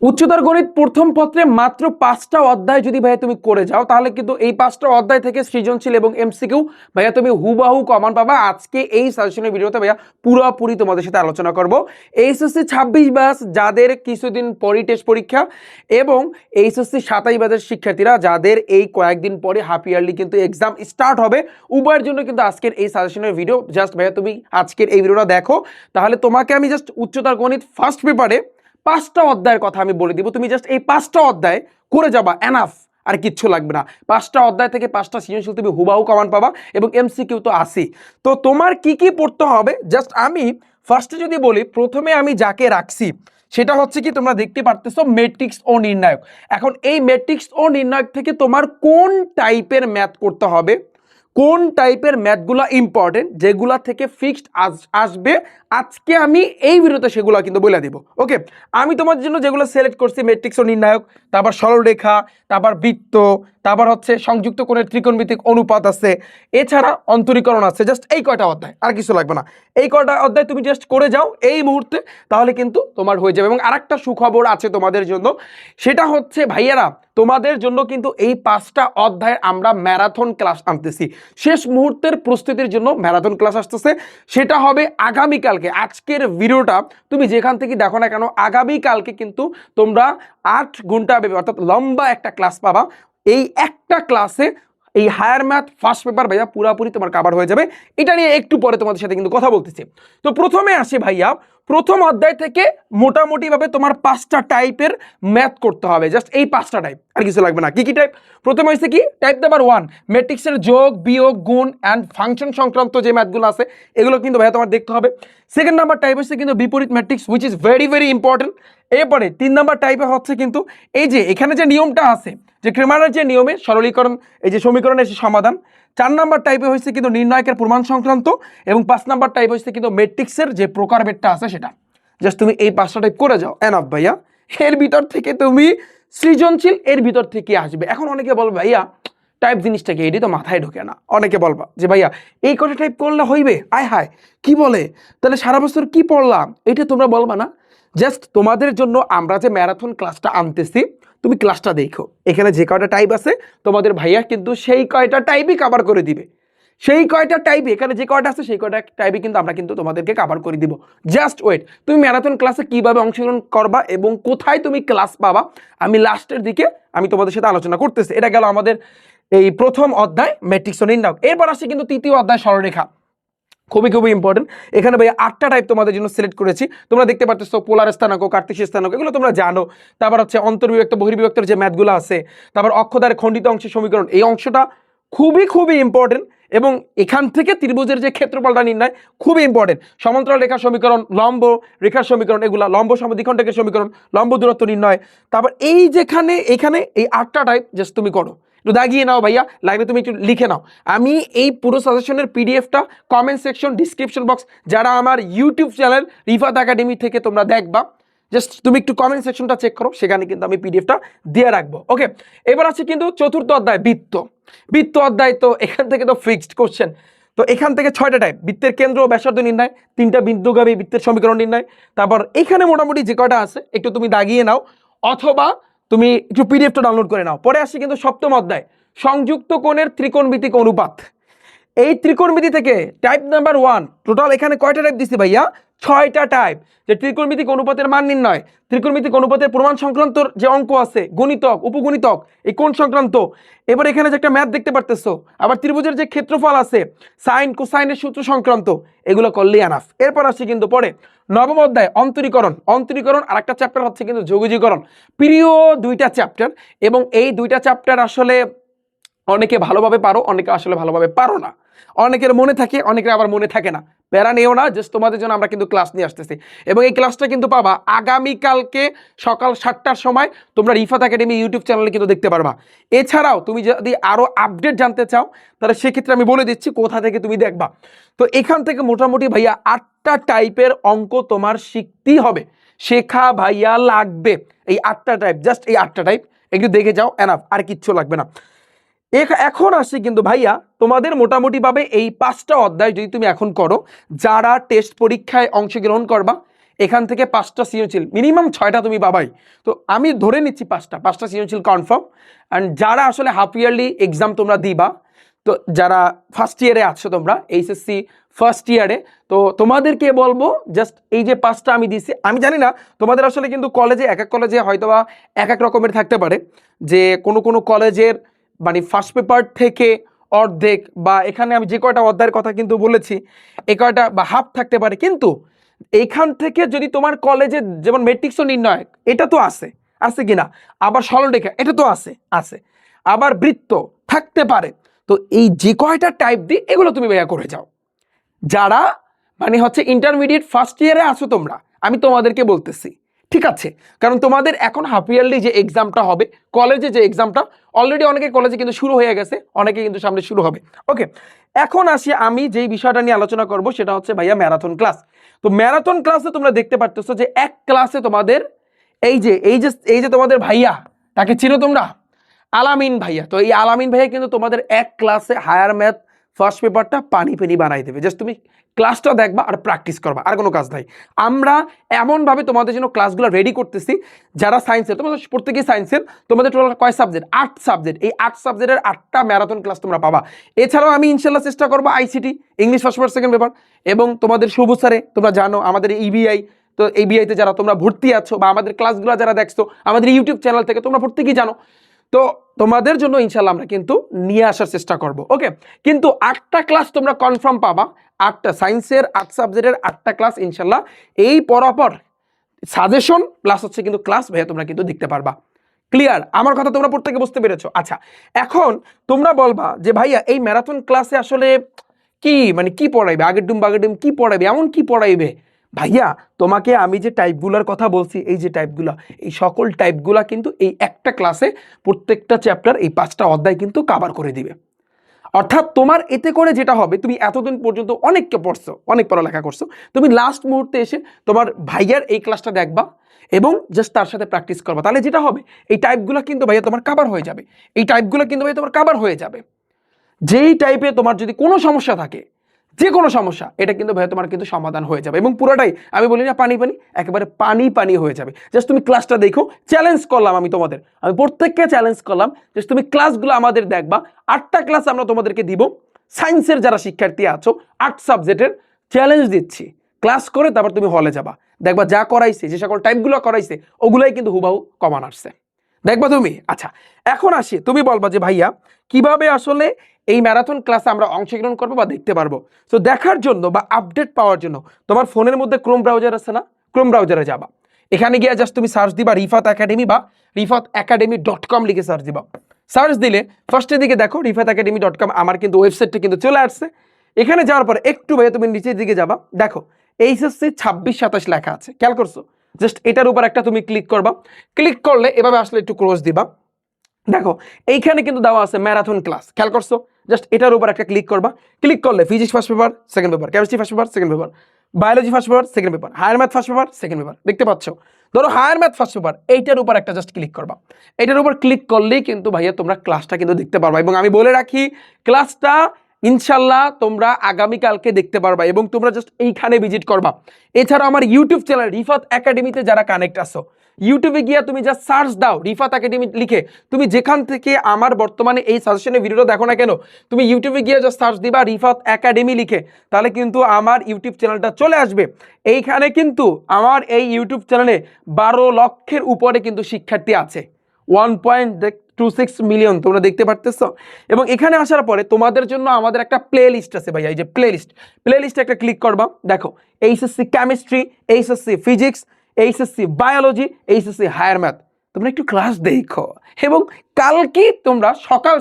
উচ্চতর গণিত প্রথম পত্রে মাত্র 5টা অধ্যায় যদি ভাইয়া তুমি করে যাও তাহলে কিন্তু এই 5টা অধ্যায় থেকে সৃজনশীল এবং এমসিকিউ ভাইয়া তুমি হুবাহু কমন পাবা। আজকে এই সাজেশনের ভিডিওতে ভাইয়া পুরোপুরি তোমাদের সাথে আলোচনা করব। এইচএসসি 26 ব্যাচ যাদের কিছুদিন পরই টেস্ট পরীক্ষা এবং এইচএসসি 27 ব্যাচের শিক্ষার্থীরা যাদের এই কয়েকদিন পরে হাফ ইয়ারলি কিন্তু এক্সাম স্টার্ট হবে, উভয়ের জন্য কিন্তু আজকের এই সাজেশনের ভিডিও। জাস্ট ভাইয়া তুমি আজকের এই ভিডিওটা দেখো, তাহলে তোমাকে আমি জাস্ট উচ্চতর গণিত ফার্স্ট পেপারে 5টা অধ্যায়ের কথা আমি বলে দিব, তুমি জাস্ট এই 5টা অধ্যায় করে যাবা, এনাফ, আর কিচ্ছু লাগবে না। 5টা অধ্যায় থেকে 5টা সৃজনশীল তুমি হুবাহু কমন পাবা এবং এমসিকিউ তো আসি। তো তোমার কি কি পড়তে হবে জাস্ট আমি ফার্স্টে যদি বলি, প্রথমে আমি যাকে রাখছি সেটা হচ্ছে কি, তোমরা দেখতে পারতেছো ম্যাট্রিক্স ও নির্ণায়ক। এখন এই ম্যাট্রিক্স ও নির্ণায়ক থেকে তোমার কোন টাইপের ম্যাথ করতে হবে, কোন টাইপের ম্যাথগুলো ইম্পর্টেন্ট, যেগুলা থেকে ফিক্সড আসবে, আজকে আমি এই ভিডিওতে সেগুলো কিন্তু বলে দেব। ওকে, আমি তোমার জন্য যেগুলো সিলেক্ট করছি, ম্যাট্রিক্স ও নির্ণায়ক, তারপর সরলরেখা, তারপর বৃত্ত, তারপর হচ্ছে সংযুক্ত কোণের ত্রিকোণমিতিক অনুপাত আছে, এছাড়া অন্তরীকরণ আছে। জাস্ট এই কয়টা অধ্যায়, আর কিছু লাগবে না। এই কয়টা অধ্যায় তুমি জাস্ট করে যাও এই মুহূর্তে, তাহলে কিন্তু তোমার হয়ে যাবে। এবং আরেকটা সুখবর আছে তোমাদের জন্য, সেটা হচ্ছে ভাইয়ারা, তোমাদের জন্য কিন্তু এই 5টা অধ্যায় আমরা ম্যারাথন ক্লাস আনতেছি। শেষ মুহূর্তের প্রস্তুতির জন্য ম্যারাথন ক্লাস আসতেছে, সেটা হবে আগামীকালকে। আজকের ভিডিওটা তুমি যেখান থেকে দেখো না কেন, আগামীকালকে কিন্তু তোমরা 8 ঘন্টা ব্যাপী অর্থাৎ লম্বা একটা ক্লাস পাবা। এই একটা ক্লাসে এই হায়ার ম্যাথ ফার্স্ট পেপার ভাইয়া পুরাপুরি তোমার কভার হয়ে যাবে। এটা নিয়ে একটু পরে তোমাদের সাথে কিন্তু কথা বলতেছি। তো প্রথমে আসি ভাইয়া, প্রথম অধ্যায় থেকে মোটামুটিভাবে তোমার 5টা টাইপের ম্যাথ করতে হবে। জাস্ট এই 5টা টাইপ, আর কিছু লাগবে না। কি কি টাইপ? প্রথমে হচ্ছে কি, টাইপ নাম্বার 1, ম্যাট্রিক্সের যোগ বিয়োগ গুণ অ্যান্ড ফাংশন সংক্রান্ত যে ম্যাথগুলো আছে এগুলো কিন্তু ভাইয়া তোমার দেখতে হবে। সেকেন্ড নাম্বার টাইপ হচ্ছে কিন্তু বিপরীত matrix, which is very very important. এরপরে 3 নাম্বার টাইপে হচ্ছে কিন্তু এই যে এখানে যে নিয়মটা আছে, যে ক্রেমারের যে নিয়মে সরলীকরণ, এই যে সমীকরণের সমাধান। 4 নাম্বার টাইপে হচ্ছে কিন্তু নির্ণায়কের প্রমাণ সংক্রান্ত, এবং 5 নাম্বার টাইপ হচ্ছে কিন্তু ম্যাট্রিক্সের যে প্রকারভেদটা আছে সেটা। জাস্ট তুমি এই 5টা টাইপ করে যাও, এনাফ ভাইয়া। এর ভিতর থেকে তুমি সৃজনশীল এর ভিতর থেকে আসবে। এখন অনেকে বলবে ভাইয়া টাইপ জিনিসটা কি, এটি তো মাথায় ঢোকে না। অনেকে বলবা যে ভাইয়া এই কটা টাইপ করলে হইবে, আয় হায় কি বলে, তাহলে সারা বছর কি পড়লাম, এটা তোমরা বলবা না। জাস্ট তোমাদের জন্য আমরা যে ম্যারাথন ক্লাসটা আনতেছি, তুমি ক্লাসটা দেখো, এখানে যে কয়টা টাইপ আছে তোমাদের ভাইয়া কিন্তু সেই কয়টা টাইপই কভার করে দিবে। সেই কয়টা টাইপ এখানে যে কয়টা আছে সেই কয়টা টাইপই কিন্তু আমরা কিন্তু তোমাদেরকে কভার করে দিব। Just wait. তুমি ম্যারাথন ক্লাসে কিভাবে অংশগ্রহণ করবা এবং কোথায় তুমি ক্লাস পাবা, আমি লাস্টের দিকে আমি তোমাদের সাথে আলোচনা করতেছি। এটা গেল আমাদের এই প্রথম অধ্যায় ম্যাট্রিক্স ও নির্ণায়ক। এরপর আসছে কিন্তু তৃতীয় অধ্যায় সরলরেখা, খুবই খুবই ইম্পর্টেন্ট। এখানে ভাই 8টা টাইপ তোমাদের জন্য সিলেক্ট করেছি। তোমরা দেখতে পাচ্ছ পোলার স্থানাঙ্ক, কার্তেশীয় স্থানাঙ্ক, এগুলো তোমরা জানো। তারপর হচ্ছে অন্তর্বিভক্ত বহির্বিভক্তের যে ম্যাথগুলো আছে, তারপর অক্ষদ্বারের খণ্ডিত অংশের সমীকরণ, এই অংশটা খুবই খুবই ইম্পর্টেন্ট। এবং এখান থেকে ত্রিভুজের যে ক্ষেত্রফলটা নির্ণয় খুবই ইম্পর্টেন্ট। সমান্তরাল রেখার সমীকরণ, লম্ব রেখার সমীকরণ, এগুলা লম্ব সমদ্বিখণ্ডকের সমীকরণ, লম্ব দূরত্ব নির্ণয়। তারপর এই যেখানে এখানে এই 8টা টাইপ জাস্ট তুমি করো, একটু দাগিয়ে নাও ভাইয়া, লাগলে তুমি একটু লিখে নাও। আমি এই পুরো সাজেশনের পিডিএফটা কমেন্ট সেকশন, ডিসক্রিপশন বক্স, যারা আমার ইউটিউব চ্যানেল রিফাত একাডেমি থেকে তোমরা দেখবা, জাস্ট তুমি একটু কমেন্ট সেকশনটা চেক করো, সেখানে কিন্তু আমি পিডিএফটা দিয়ে রাখবো। ওকে, এবার আছে কিন্তু চতুর্থ অধ্যায় বৃত্ত। বৃত্ত অধ্যায় তো এখান থেকে তো ফিক্সড কোশ্চেন। তো এখান থেকে 6টা টাইপ, বৃত্তের কেন্দ্র ও ব্যাসার্ধ নির্ণয়, 3টা বিন্দুগামী বৃত্তের সমীকরণ নির্ণয়। তারপর এখানে মোটামুটি যে কয়টা আছে একটু তুমি দাগিয়ে নাও, অথবা তুমি একটু পিডিএফটা ডাউনলোড করে নাও। পরে আসি কিন্তু সপ্তম অধ্যায় সংযুক্ত কোণের ত্রিকোণমিতিক অনুপাত। এই ত্রিকোণমিতি থেকে টাইপ নাম্বার 1, টোটাল এখানে কয়টা টাইপ দিছি ভাইয়া? 6টা টাইপ। যে ত্রিকোণমিতিক অনুপাতের মান নির্ণয়, ত্রিকোণমিতিক অনুপাতের প্রমাণ সংক্রান্ত যে অঙ্ক আছে, গণিতক, উপগণিতক, এই কোণ সংক্রান্ত। এবার এখানে যে একটা ম্যাথ দেখতে পারতেছো, আবার ত্রিভুজের যে ক্ষেত্রফল আছে, সাইন কোসাইনের সূত্র সংক্রান্ত, এগুলো করলেই এনাফ। এরপর আসছে কিন্তু পরে নবম অধ্যায় অন্তরীকরণ। অন্তরীকরণ আর একটা চ্যাপ্টার হচ্ছে কিন্তু যোগজীকরণ। প্রিয় 2টা চ্যাপ্টার, এবং এই 2টা চ্যাপ্টার আসলে অনেকে ভালোভাবে পারো, অনেকে আসলে ভালোভাবে পারো না। অনেকের মনে থাকে, অনেকের আবার মনে থাকে না। প্যারা নেও না, জাস্ট তোমাদের জন্য আমরা কিন্তু ক্লাস নিয়ে আসতেছি। এবং এই ক্লাসটা কিন্তু পাবা আগামীকালকে সকাল 7টার সময়, তোমরা রিফাত একাডেমি ইউটিউব চ্যানেলে কিন্তু দেখতে পারবা। এছাড়াও তুমি যদি আরও আপডেট জানতে চাও, তাহলে সেক্ষেত্রে আমি বলে দিচ্ছি কোথা থেকে তুমি দেখবা। তো এখান থেকে মোটামুটি ভাইয়া 8টা টাইপের অঙ্ক তোমার শিখতেই হবে, শেখা ভাইয়া লাগবে। এই 8টা টাইপ, জাস্ট এই 8টা টাইপ একটু দেখে যাও, এনাফ, আর কিচ্ছু লাগবে না। এখন আসি কিন্তু ভাইয়া, তোমাদের মোটামুটি ভাবে এই 5টা অধ্যায় যদি তুমি এখন করো, যারা টেস্ট পরীক্ষায় অংশগ্রহণ করবা, এখান থেকে 5টা সৃজনশীল মিনিমাম 6টা তুমি পাবাই। তো আমি ধরে নিচ্ছি 5টা সৃজনশীল কনফার্ম। অ্যান্ড যারা আসলে হাফ ইয়ারলি এক্সাম তোমরা দিবা, তো যারা ফার্স্ট ইয়ারে আছো তোমরা এইচএসসি ফার্স্ট ইয়ারে, তো তোমাদেরকে বলবো জাস্ট এই যে 5টা আমি দিচ্ছি, আমি জানি না তোমাদের আসলে কিন্তু কলেজে এক এক কলেজে হয়তো বা এক এক রকমের থাকতে পারে, যে কোনো কলেজের মানে ফার্স্ট পেপার থেকে অর্ধেক বা এখানে আমি যে কয়টা অধ্যায়ের কথা কিন্তু বলেছি এ কয়টা বা হাফ থাকতে পারে, কিন্তু এইখান থেকে যদি তোমার কলেজে যেমন ম্যাট্রিক্স ও নির্ণায়ক এটা তো আছে কিনা, আবার সরলরেখা এটা তো আছে, আবার বৃত্ত থাকতে পারে। তো এই যে কয়টা টাইপ দিয়ে এগুলো তুমি ভাইয়া করে যাও। যারা মানে হচ্ছে ইন্টারমিডিয়েট ফার্স্ট ইয়ারে আছো তোমরা, আমি তোমাদেরকে বলতেছি, ঠিক আছে, কারণ তোমাদের এখন হাফ ইয়ারলি যে এক্সামটা হবে, কলেজে যে এক্সামটা অলরেডি অনেকে কলেজে কিন্তু শুরু হয়ে গেছে, অনেকে কিন্তু সামনে শুরু হবে। ওকে, এখন আসি আমি যেই বিষয়টা নিয়ে আলোচনা করব সেটা হচ্ছে ভাইয়া ম্যারাথন ক্লাস। তো ম্যারাথন ক্লাসে তোমরা দেখতে পারতেছো যে এক ক্লাসে তোমাদের এই যে তোমাদের ভাইয়া, তাকে চিনো তোমরা, আলামিন ভাইয়া। তো এই আলামিন ভাইয়া কিন্তু তোমাদের এক ক্লাসে হায়ার ম্যাথ ফার্স্ট পেপারটা পানি বানাই দেবে। জাস্ট তুমি ক্লাসটা দেখবা আর প্র্যাকটিস করবা, আর কোনো কাজ নাই। আমরা এমনভাবে তোমাদের জন্য ক্লাসগুলো রেডি করতেছি, যারা সায়েন্সের, তোমাদের প্রত্যেকেই সায়েন্সের, তোমাদের টোটাল কয় সাবজেক্ট, 8 সাবজেক্ট, এই 8 সাবজেক্টের 8টা ম্যারাথন ক্লাস তোমরা পাবা। এছাড়াও আমি ইনশাল্লাহ চেষ্টা করবো ICT English first paper second paper, এবং তোমাদের শুভ স্যারে তোমরা জানো আমাদের ইবিআই, তো ইবিআইতে যারা তোমরা ভর্তি আছো বা আমাদের ক্লাসগুলো যারা দেখছো আমাদের ইউটিউব চ্যানেল থেকে তোমরা প্রত্যেকেই জানো, তো তোমাদের জন্য ইনশাল্লাহ আমরা কিন্তু নিয়ে আসার চেষ্টা করব। ওকে, কিন্তু 8টা ক্লাস তোমরা কনফার্ম পাবা, 8টা সায়েন্সের 8 সাবজেক্টের 8টা ক্লাস ইনশাল্লাহ, এই পরাপর সাজেশন প্লাস হচ্ছে কিন্তু ক্লাস ভাইয়া তোমরা কিন্তু দেখতে পারবা। ক্লিয়ার? আমার কথা তোমরা প্রত্যেকে বুঝতে পেরেছো? আচ্ছা, এখন তোমরা বলবা যে ভাইয়া এই ম্যারাথন ক্লাসে আসলে কি মানে কি পড়াইবে, আগের ডুম কি পড়াইবে, এমন কি পড়াইবে? ভাইয়া তোমাকে আমি যে টাইপগুলোর কথা বলছি, এই যে টাইপগুলো, এই সকল টাইপগুলো কিন্তু এই একটা ক্লাসে প্রত্যেকটা চ্যাপ্টার এই 5টা অধ্যায় কিন্তু কভার করে দিবে। অর্থাৎ তোমার এতে করে যেটা হবে, তুমি এতদিন পর্যন্ত অনেককে পড়ছো, অনেক পড়ালেখা করছো, তুমি লাস্ট মুহূর্তে এসে তোমার ভাইয়ার এই ক্লাসটা দেখবা এবং জাস্ট তার সাথে প্র্যাকটিস করবা, তাহলে যেটা হবে এই টাইপগুলো কিন্তু ভাইয়া তোমার কভার হয়ে যাবে। এই টাইপগুলো কিন্তু ভাইয়া তোমার কভার হয়ে যাবে। যেই টাইপে তোমার যদি কোনো সমস্যা থাকে, যে কোনো সমস্যা, এটা কিন্তু ভাই তোমার কিন্তু সমাধান হয়ে যাবে, এবং পুরোটাই আমি বলি না পানি একেবারে পানি হয়ে যাবে। জাস্ট তুমি ক্লাসটা দেখো, চ্যালেঞ্জ করলাম আমি প্রত্যেককে চ্যালেঞ্জ করলাম যে তুমি ক্লাসগুলো আমাদের দেখবা। 8টা ক্লাস আমরা তোমাদেরকে দিব, সায়েন্সের যারা শিক্ষার্থী আছো 8 সাবজেক্টের চ্যালেঞ্জ দিচ্ছি, ক্লাস করে তারপর তুমি হলে যাবা, দেখবা যা করাইছে, যে সকল টাইপগুলো করাইছে ওগুলাই কিন্তু হুবাহু কমান আসছে, দেখবা তুমি। আচ্ছা, এখন আসি, তুমি বলবা যে ভাইয়া কিভাবে আসলে এই ম্যারাথন ক্লাসে আমরা অংশগ্রহণ করবো বা দেখতে পারবো। তো দেখার জন্য বা আপডেট পাওয়ার জন্য তোমার ফোনের মধ্যে ক্রোম ব্রাউজার আছে না, ক্রোম ব্রাউজারে যাবা, এখানে গিয়ে জাস্ট তুমি সার্চ দিবা রিফাত একাডেমি বা rifatacademy.com লিখে সার্চ দিবা। সার্চ দিলে ফার্স্টের দিকে দেখো rifatacademy.com, আমার কিন্তু ওয়েবসাইটটা কিন্তু চলে আসছে। এখানে যাওয়ার পরে একটু ভাইয়া তুমি নিচের দিকে যাবা, দেখো এইচএসসি 26-27 লেখা আছে, খেয়াল করছো? জাস্ট এটার উপর একটা তুমি ক্লিক করবা, ক্লিক করলে এভাবে আসলে একটু ক্লোজ দিবা, দেখো এইখানে কিন্তু দেওয়া আছে ম্যারাথন ক্লাস, খেয়াল করছো? জাস্ট এটার উপর একটা ক্লিক করবা, ক্লিক করলে physics first paper second paper, chemistry first paper second paper, biology first paper second paper, higher math first paper second paper, দেখতে পাচ্ছ? ধরো হায়ার ম্যাথ ফার্স্ট পেপার, এইটার উপর একটা জাস্ট ক্লিক করবা, এটার উপর ক্লিক করলেই কিন্তু ভাইয়া তোমরা ক্লাসটা কিন্তু দেখতে পারবা। এবং আমি বলে রাখি, ক্লাসটা ইনশাল্লাহ তোমরা আগামীকালকে দেখতে পারবা, এবং তোমরা জাস্ট এইখানে ভিজিট করবা। এছাড়া আমার ইউটিউব চ্যানেল রিফাত একাডেমিতে যারা কানেক্ট আসো, ইউটিউবে গিয়ে তুমি যা সার্চ দাও রিফাত একাডেমি লিখে, তুমি যেখান থেকে আমার বর্তমানে এই সাজেশনের ভিডিওটা দেখো না কেন, তুমি ইউটিউবে গিয়ে যা সার্চ দিবা রিফাত একাডেমি লিখে, তাহলে কিন্তু আমার ইউটিউব চ্যানেলটা চলে আসবে। এইখানে কিন্তু আমার এই ইউটিউব চ্যানেলে 12 লক্ষের উপরে কিন্তু শিক্ষার্থী আছে, 1.26 মিলিয়ন তোমরা দেখতে পারতেছো। এবং এখানে আসার পরে তোমাদের জন্য আমাদের একটা প্লে লিস্ট আছে ভাইয়া, এই যে প্লে লিস্টে একটা ক্লিক করবা, দেখো HSC chemistry, HSC physics, HSC biology, HSC higher math, তোমরা একটু ক্লাস দেখো। এবং কালকে তোমরা সকাল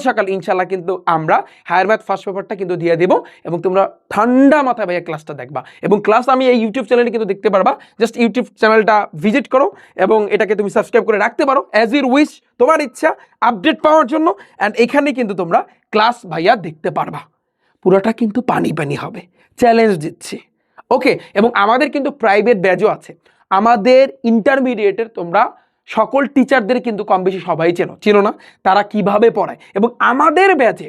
সকাল ইনশাল্লাহ কিন্তু আমরা হায়ার ম্যাথ ফার্স্ট পেপারটা কিন্তু দিয়ে দেবো, এবং তোমরা ঠান্ডা মাথায় ভাইয়া ক্লাসটা দেখবা। এবং ক্লাস আমি এই ইউটিউব চ্যানেলে কিন্তু দেখতে পারবা, জাস্ট ইউটিউব চ্যানেলটা ভিজিট করো এবং এটাকে তুমি সাবস্ক্রাইব করে রাখতে পারো অ্যাজ ইউর উইশ, তোমার ইচ্ছা আপডেট পাওয়ার জন্য। অ্যান্ড এখানে কিন্তু তোমরা ক্লাস ভাইয়া দেখতে পারবা, পুরোটা কিন্তু পানি হবে, চ্যালেঞ্জ দিচ্ছি। ওকে, এবং আমাদের কিন্তু প্রাইভেট ব্যাচও আছে, আমাদের ইন্টারমিডিয়েটের তোমরা সকল টিচারদের কিন্তু কম বেশি সবাই চিনো না, তারা কিভাবে পড়ায়। এবং আমাদের ব্যাচে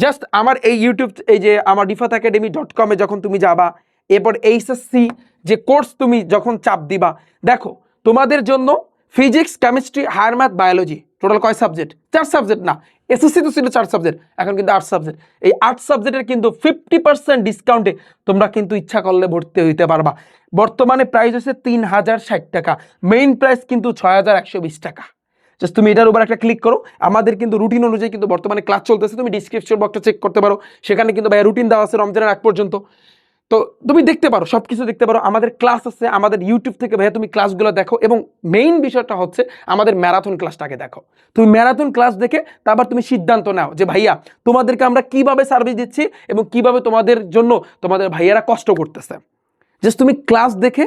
জাস্ট আমার এই ইউটিউব, এই যে আমার rifatacademy.com যখন তুমি যাবা, এরপর এইচএসসি যে কোর্স তুমি যখন চাপ দিবা, দেখো তোমাদের জন্য physics, chemistry, higher math, biology, total কয় সাবজেক্ট? 4 সাবজেক্ট না, এসএসসি তো ছিল 4 সাবজেক্ট, এখন কিন্তু 8 সাবজেক্ট। এই 8 সাবজেক্টের কিন্তু 50% ডিসকাউন্টে তোমরা কিন্তু ইচ্ছা করলে ভর্তি হইতে পারবা। বর্তমানে প্রাইস হচ্ছে 3060 টাকা, মেইন প্রাইস কিন্তু 6120 টাকা। জাস্ট তুমি এটার উপর একটা ক্লিক করো। আমাদের কিন্তু রুটিন অনুযায়ী কিন্তু বর্তমানে ক্লাস চলতেছে, তুমি ডিসক্রিপশন বক্সটা চেক করতে পারো, সেখানে কিন্তু ভাইয়া রুটিন দেওয়া আছে রমজানের আগ পর্যন্ত। তো তুমি দেখতে পারো, সব কিছু দেখতে পারো, আমাদের ক্লাস আছে, আমাদের ইউটিউব থেকে ভাইয়া তুমি ক্লাসগুলো দেখো। এবং মেইন বিষয়টা হচ্ছে আমাদের ম্যারাথন ক্লাসটাকে দেখো। তুমি ম্যারাথন ক্লাস দেখে তারপর তুমি সিদ্ধান্ত নাও যে ভাইয়া তোমাদেরকে আমরা কিভাবে সার্ভিস দিচ্ছি এবং কিভাবে তোমাদের জন্য তোমাদের ভাইয়ারা কষ্ট করতেছে। জাস্ট তুমি ক্লাস দেখে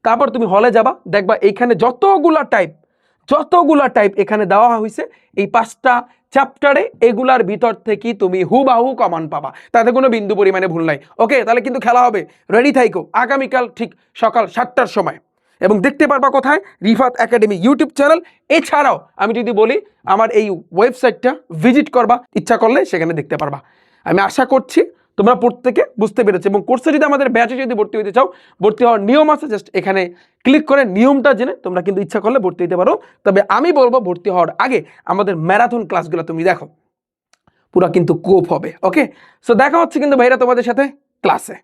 তারপর তুমি হলে যাবা, দেখবা এইখানে যতগুলা টাইপ এখানে দেওয়া হয়েছে, এই 5টা চ্যাপ্টারে এগুলার ভিতর থেকে তুমি হুবাহু কমন পাবা, তাতে কোনো বিন্দু পরিমাণে ভুল নাই। ওকে, তাহলে কিন্তু খেলা হবে, রেডি থাইকো আগামীকাল ঠিক সকাল 7টার সময়। এবং দেখতে পারবা কোথায়? Rifat academy YouTube channel. এছাড়াও আমি যদি বলি আমার এই ওয়েবসাইটটা ভিজিট করবা, ইচ্ছা করলে সেখানে দেখতে পারবা। আমি আশা করছি তোমরা প্রত্যেকে বুঝতে পেরেছো। এবং কোর্সে যদি আমাদের ব্যাচে যদি ভর্তি হতে চাও, ভর্তি হওয়ার নিয়ম আছে, জাস্ট এখানে ক্লিক করে নিয়মটা জেনে তোমরা কিন্তু ইচ্ছা করলে ভর্তি হতে পারো। তবে আমি বলবো ভর্তি হওয়ার আগে আমাদের ম্যারাথন ক্লাসগুলো তুমি দেখো, পুরা কিন্তু কোপ হবে। ওকে, সো দেখা হচ্ছে কিন্তু ভাইরা তোমাদের সাথে ক্লাসে।